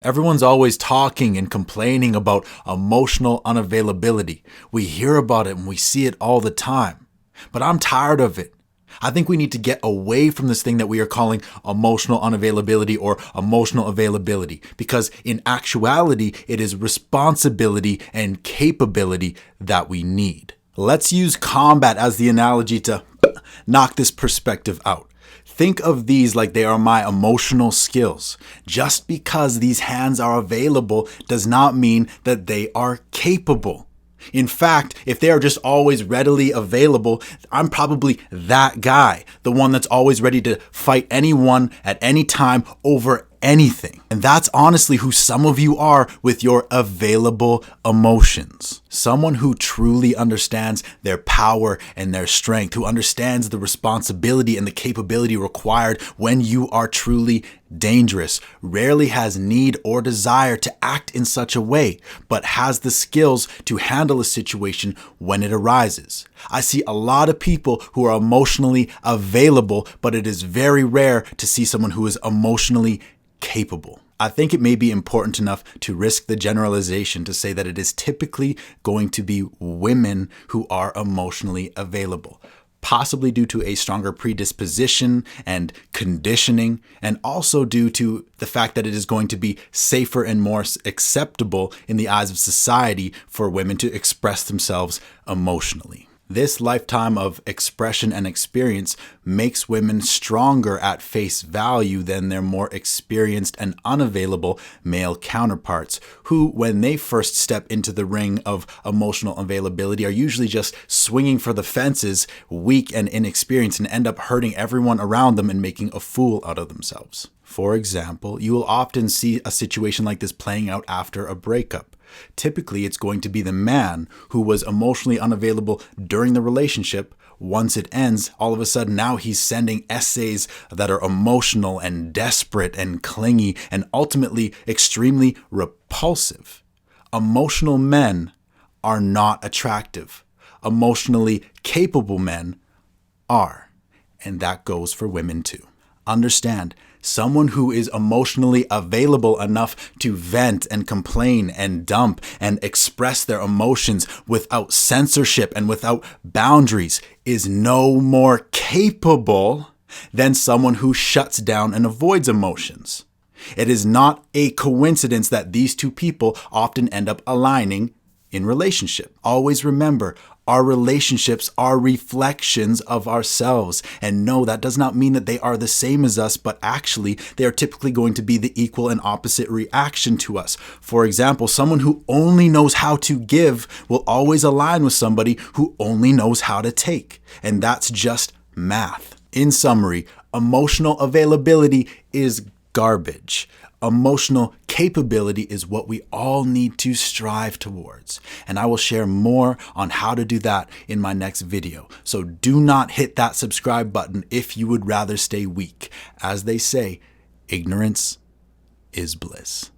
Everyone's always talking and complaining about emotional unavailability. We hear about it and we see it all the time. But I'm tired of it. I think we need to get away from this thing that we are calling emotional unavailability or emotional availability, because in actuality, it is responsibility and capability that we need. Let's use combat as the analogy to knock this perspective out. Think of these like they are my emotional skills. Just because these hands are available does not mean that they are capable. In fact, if they are just always readily available, I'm probably that guy, the one that's always ready to fight anyone at any time over anything. And that's honestly who some of you are with your available emotions. Someone who truly understands their power and their strength, who understands the responsibility and the capability required when you are truly dangerous, rarely has need or desire to act in such a way, but has the skills to handle a situation when it arises. I see a lot of people who are emotionally available, but it is very rare to see someone who is emotionally capable. I think it may be important enough to risk the generalization to say that it is typically going to be women who are emotionally available, possibly due to a stronger predisposition and conditioning, and also due to the fact that it is going to be safer and more acceptable in the eyes of society for women to express themselves emotionally. This lifetime of expression and experience makes women stronger at face value than their more experienced and unavailable male counterparts, who, when they first step into the ring of emotional availability, are usually just swinging for the fences, weak and inexperienced, and end up hurting everyone around them and making a fool out of themselves. For example, you will often see a situation like this playing out after a breakup. Typically, it's going to be the man who was emotionally unavailable during the relationship. Once it ends, all of a sudden now he's sending essays that are emotional and desperate and clingy and ultimately extremely repulsive. Emotional men are not attractive. Emotionally capable men are. And that goes for women too. Understand, someone who is emotionally available enough to vent and complain and dump and express their emotions without censorship and without boundaries is no more capable than someone who shuts down and avoids emotions. It is not a coincidence that these two people often end up aligning in relationship. Always remember, our relationships are reflections of ourselves. And no, that does not mean that they are the same as us, but actually they are typically going to be the equal and opposite reaction to us. For example, someone who only knows how to give will always align with somebody who only knows how to take. And that's just math. In summary, emotional availability is garbage. Emotional capability is what we all need to strive towards. And I will share more on how to do that in my next video. So do not hit that subscribe button if you would rather stay weak. As they say, ignorance is bliss.